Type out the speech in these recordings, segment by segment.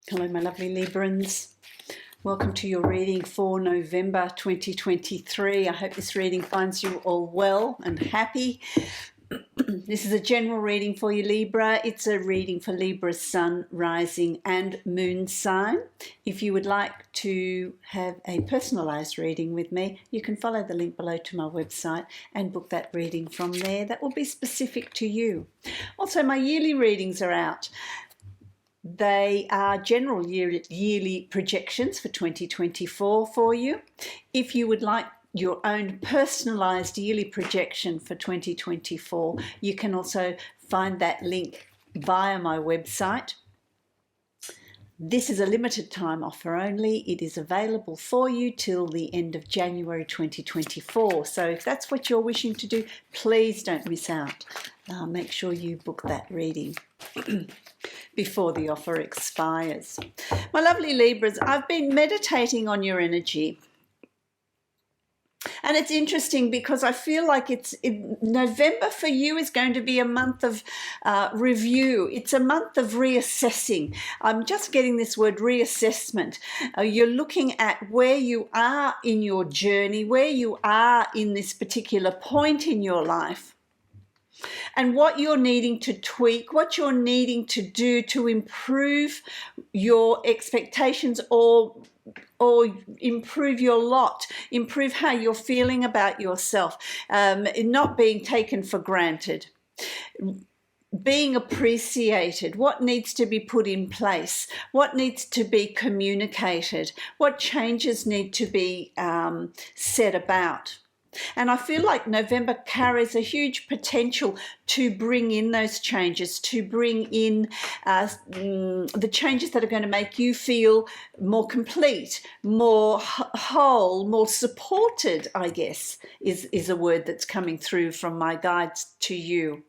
Hello, my lovely Librans. Welcome to your reading for November 2023. I hope this reading finds you all well and happy. This is a general reading for you, Libra. It's a reading for Libra's sun, rising and moon sign. If you would like to have a personalised reading with me, you can follow the link below to my website and book that reading from there. That will be specific to you. Also, my yearly readings are out. They are general yearly projections for 2024 for you. If you would like your own personalised yearly projection for 2024, you can also find that link via my website. This is a limited time offer only. It is available for you till the end of January 2024. So if that's what you're wishing to do, please don't miss out. Make sure you book that reading before the offer expires. My lovely Libras, I've been meditating on your energy. And it's interesting because I feel like November for you is going to be a month of review. It's a month of reassessing. I'm just getting this word reassessment. You're looking at where you are in your journey, where you are in this particular point in your life, and what you're needing to tweak, what you're needing to do to improve your expectations or improve your lot, improve how you're feeling about yourself, not being taken for granted, being appreciated, what needs to be put in place, what needs to be communicated, what changes need to be said about. And I feel like November carries a huge potential to bring in those changes, to bring in the changes that are going to make you feel more complete, more whole, more supported, I guess, is a word that's coming through from my guides to you.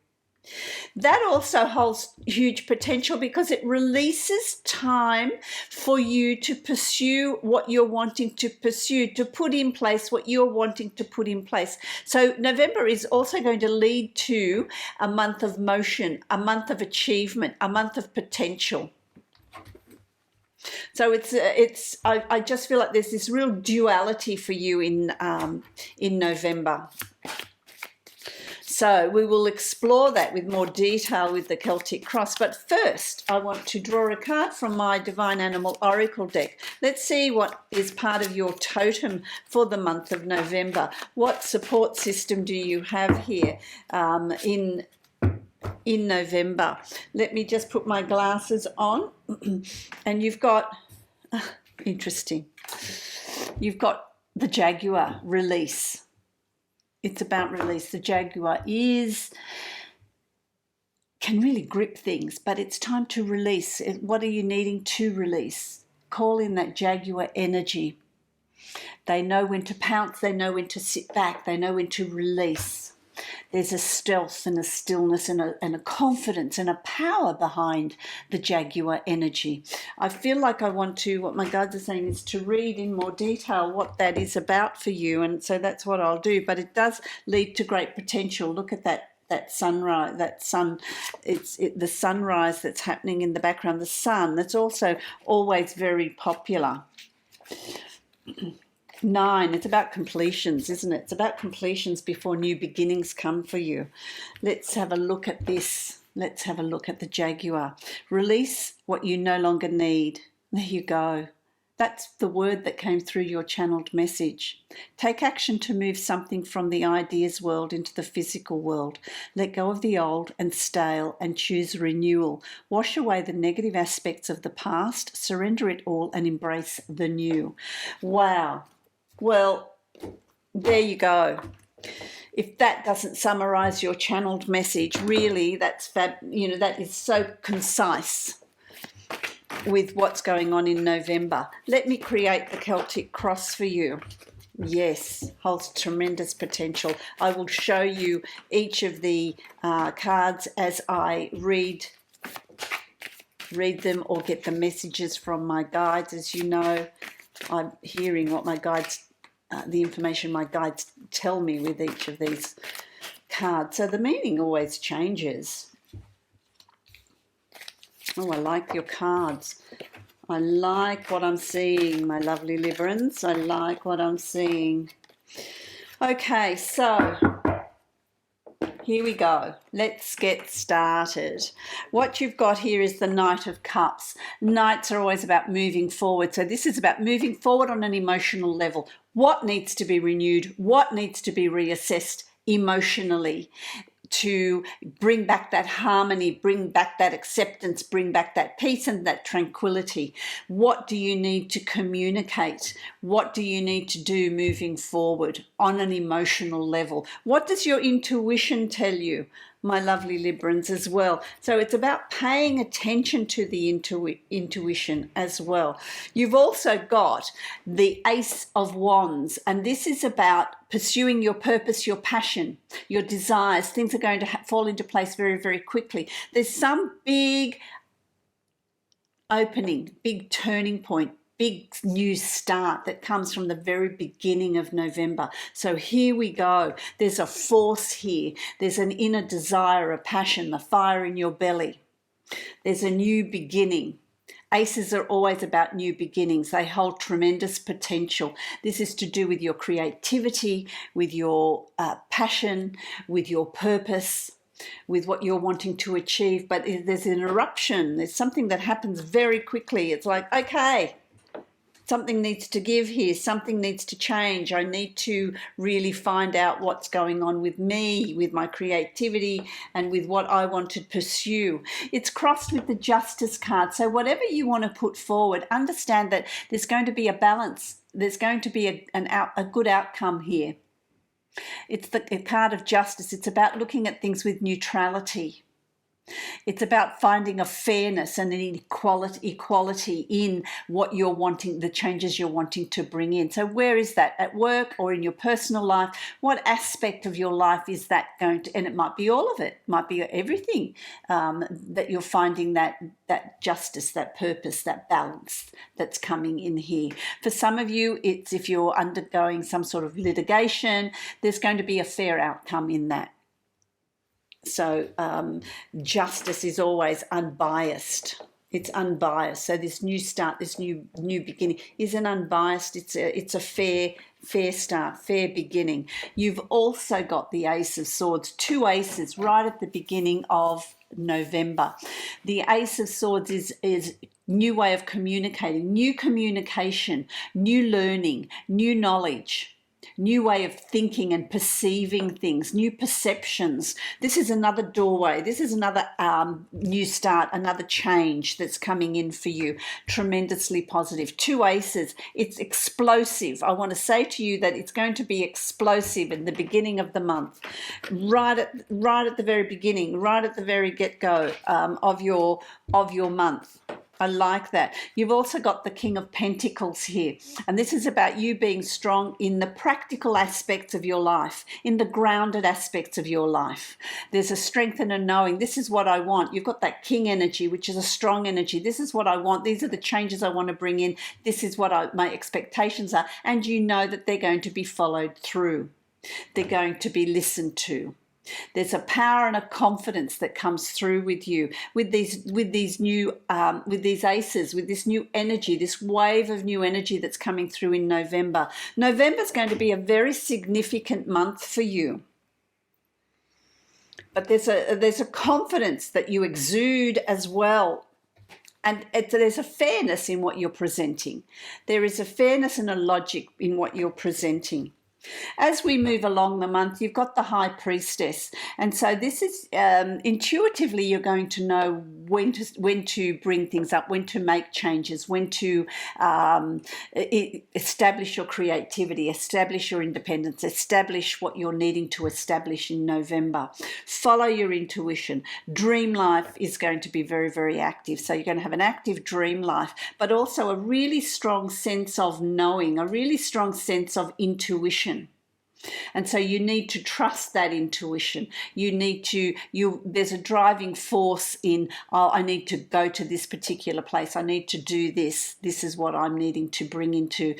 That also holds huge potential because it releases time for you to pursue what you're wanting to pursue, to put in place what you're wanting to put in place. So November is also going to lead to a month of motion, a month of achievement, a month of potential. So I just feel like there's this real duality for you in November. So we will explore that with more detail with the Celtic cross. But first, I want to draw a card from my Divine Animal Oracle deck. Let's see what is part of your totem for the month of November. What support system do you have here in November? Let me just put my glasses on. And you've got, interesting, you've got the Jaguar, release. It's about release. The Jaguar can really grip things, but it's time to release. What are you needing to release? Call in that Jaguar energy. They know when to pounce. They know when to sit back. They know when to release. There's a stealth and a stillness and a confidence and a power behind the Jaguar energy. I feel like what my guides are saying is to read in more detail what that is about for you, and so that's what I'll do. But it does lead to great potential. Look at that sunrise, the sunrise that's happening in the background, the sun, that's also always very popular. 9, it's about completions, isn't it? It's about completions before new beginnings come for you. Let's have a look at this. Let's have a look at the Jaguar. Release what you no longer need. There you go. That's the word that came through your channeled message. Take action to move something from the ideas world into the physical world. Let go of the old and stale and choose renewal. Wash away the negative aspects of the past, surrender it all and embrace the new. Wow. Well, there you go. If that doesn't summarize your channeled message, really, that is so concise with what's going on in November. Let me create the Celtic cross for you. Yes, holds tremendous potential. I will show you each of the cards as I read them or get the messages from my guides. As you know, I'm hearing what my guides the information my guides tell me with each of these cards. So the meaning always changes. Oh, I like your cards. I like what I'm seeing, my lovely Librans. I like what I'm seeing. Okay, so here we go. Let's get started. What you've got here is the Knight of Cups. Knights are always about moving forward. So this is about moving forward on an emotional level. What needs to be renewed? What needs to be reassessed emotionally to bring back that harmony, bring back that acceptance, bring back that peace and that tranquility? What do you need to communicate? What do you need to do moving forward on an emotional level? What does your intuition tell you, my lovely Librans, as well? So it's about paying attention to the intuition as well. You've also got the Ace of Wands, and this is about pursuing your purpose, your passion, your desires. Things are going to fall into place very, very quickly. There's some big opening, big turning point, big new start that comes from the very beginning of November. So here we go. There's a force here. There's an inner desire, a passion, the fire in your belly. There's a new beginning. Aces are always about new beginnings. They hold tremendous potential. This is to do with your creativity, with your passion, with your purpose, with what you're wanting to achieve. But there's an eruption. There's something that happens very quickly. It's like, okay, something needs to give here, something needs to change. I need to really find out what's going on with me, with my creativity, and with what I want to pursue. It's crossed with the Justice card. So whatever you want to put forward, understand that there's going to be a balance. There's going to be a good outcome here. It's the card of justice. It's about looking at things with neutrality. It's about finding a fairness and an equality in what you're wanting, the changes you're wanting to bring in. So where is that? At work or in your personal life? What aspect of your life is that going to, and it might be all of it, might be everything, that you're finding that justice, that purpose, that balance that's coming in here. For some of you, it's if you're undergoing some sort of litigation, there's going to be a fair outcome in that. So justice is always unbiased. It's unbiased. So this new start, this new beginning is an unbiased. It's a fair start, fair beginning. You've also got the Ace of Swords, two aces right at the beginning of November. The Ace of Swords is new way of communicating, new communication, new learning, new knowledge, new way of thinking and perceiving things, new perceptions. This is another doorway. This is another new start, another change that's coming in for you. Tremendously positive. Two aces. It's explosive. I want to say to you that it's going to be explosive in the beginning of the month, right at the very beginning, right at the very get-go of your month. I like that. You've also got the King of Pentacles here. And this is about you being strong in the practical aspects of your life, in the grounded aspects of your life. There's a strength and a knowing. This is what I want. You've got that King energy, which is a strong energy. This is what I want. These are the changes I want to bring in. This is what my expectations are. And you know that they're going to be followed through. They're going to be listened to. There's a power and a confidence that comes through with you, with these aces, with this new energy, this wave of new energy that's coming through in November. November's going to be a very significant month for you. But there's a confidence that you exude as well. And there's a fairness in what you're presenting. There is a fairness and a logic in what you're presenting. As we move along the month, you've got the High Priestess. And so this is intuitively you're going to know when to bring things up, when to make changes, when to establish your creativity, establish your independence, establish what you're needing to establish in November. Follow your intuition. Dream life is going to be very, very active. So you're going to have an active dream life, but also a really strong sense of knowing, a really strong sense of intuition. And so you need to trust that intuition. There's a driving force in, oh, I need to go to this particular place. I need to do this. This is what I'm needing to bring into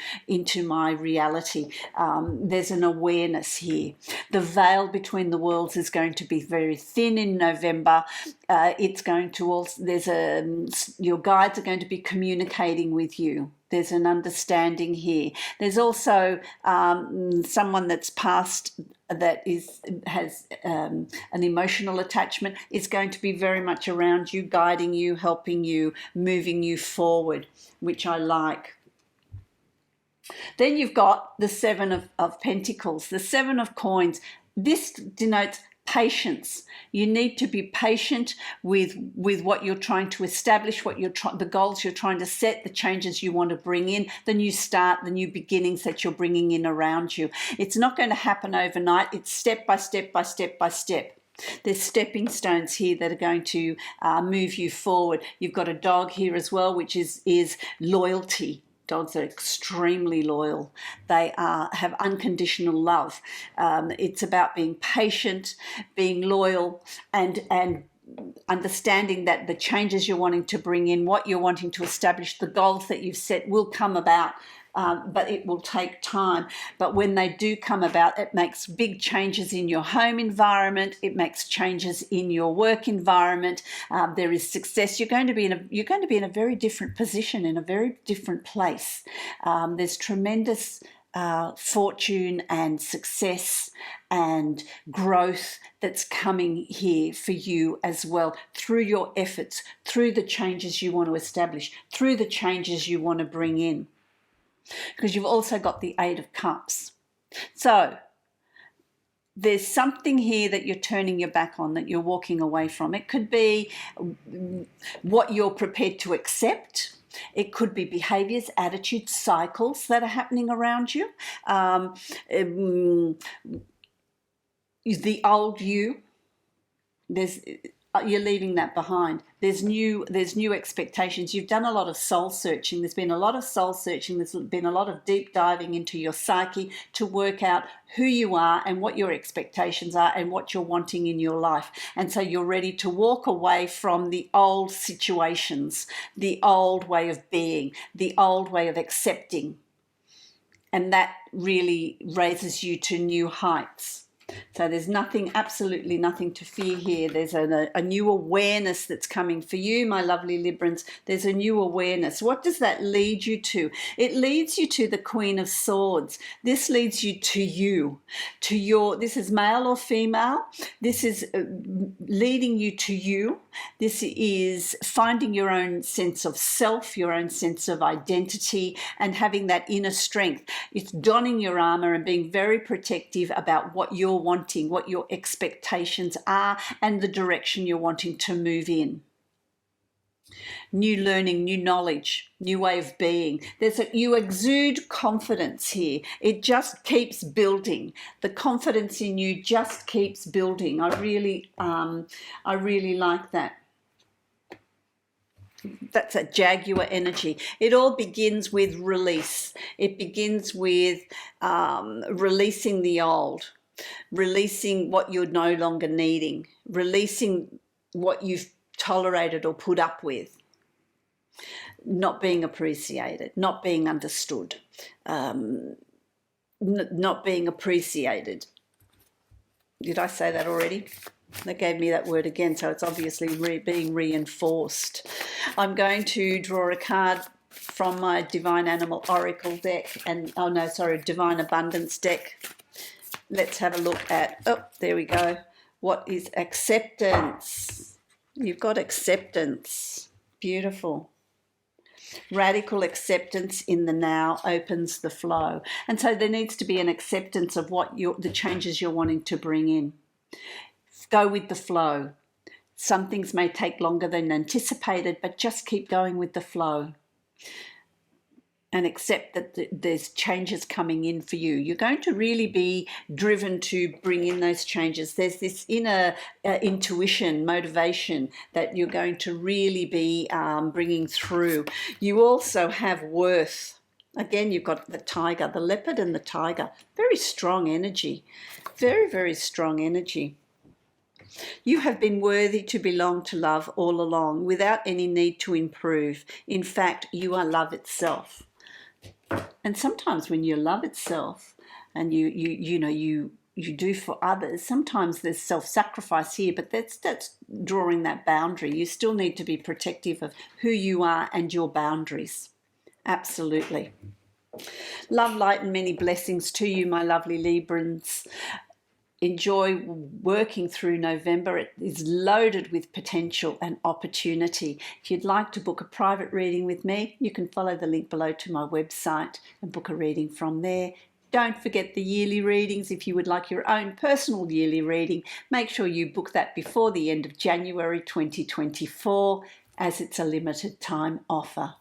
my reality. There's an awareness here. The veil between the worlds is going to be very thin in November. It's going to also, your guides are going to be communicating with you. There's an understanding here. There's also someone that's passed that has an emotional attachment is going to be very much around you, guiding you, helping you, moving you forward, which I like. Then you've got the Seven of Pentacles, the Seven of Coins. This denotes patience. You need to be patient with what you're trying to establish, the goals you're trying to set, the changes you want to bring in, the new start, the new beginnings that you're bringing in around you. It's not going to happen overnight. It's step by step by step by step. There's stepping stones here that are going to move you forward. You've got a dog here as well, which is loyalty. Dogs are extremely loyal. They have unconditional love. It's about being patient, being loyal, and understanding that the changes you're wanting to bring in, what you're wanting to establish, the goals that you've set will come about. But it will take time. But when they do come about, it makes big changes in your home environment. It makes changes in your work environment. There is success. You're going to be in a very different position, in a very different place. There's tremendous fortune and success and growth that's coming here for you as well, through your efforts, through the changes you want to establish, through the changes you want to bring in. Because you've also got the Eight of Cups. So there's something here that you're turning your back on, that you're walking away from. It could be what you're prepared to accept. It could be behaviours, attitudes, cycles that are happening around you. The old you. You're leaving that behind. There's new expectations. You've done a lot of soul searching. There's been a lot of soul searching. There's been a lot of deep diving into your psyche to work out who you are and what your expectations are and what you're wanting in your life. And so you're ready to walk away from the old situations, the old way of being, the old way of accepting. And that really raises you to new heights. So there's absolutely nothing to fear here. There's a new awareness that's coming for you, my lovely Librans. There's a new awareness. What does that lead you to? It leads you to the Queen of Swords. This leads you to you, this is male or female. This is leading you to you. This is finding your own sense of self, your own sense of identity, and having that inner strength. It's donning your armor and being very protective about what you're wanting, what your expectations are, and the direction you're wanting to move in. New learning, new knowledge, new way of being. You exude confidence here. It just keeps building. The confidence in you just keeps building. I really like that. That's a Jaguar energy. It all begins with release. It begins with releasing the old, releasing what you're no longer needing, releasing what you've tolerated or put up with, not being appreciated, not being understood, not being appreciated. Did I say that already? They gave me that word again, so it's obviously being reinforced. I'm going to draw a card from my Divine Animal Oracle deck, Divine Abundance deck. Let's have a look at, there we go. What is acceptance? You've got acceptance. Beautiful. Radical acceptance in the now opens the flow. And so there needs to be an acceptance of the changes you're wanting to bring in. Go with the flow. Some things may take longer than anticipated, but just keep going with the flow. And accept that there's changes coming in for you. You're going to really be driven to bring in those changes. There's this inner intuition, motivation that you're going to really be bringing through. You also have worth. Again, you've got the tiger, the leopard and the tiger. Very strong energy. Very, very strong energy. You have been worthy to belong to love all along without any need to improve. In fact, you are love itself. And sometimes when you love itself and you do for others, sometimes there's self-sacrifice here, but that's drawing that boundary. You still need to be protective of who you are and your boundaries. Absolutely. Love, light, and many blessings to you, my lovely Librans. Enjoy working through November. It is loaded with potential and opportunity. If you'd like to book a private reading with me, you can follow the link below to my website and book a reading from there. Don't forget the yearly readings. If you would like your own personal yearly reading, make sure you book that before the end of January 2024, as it's a limited time offer.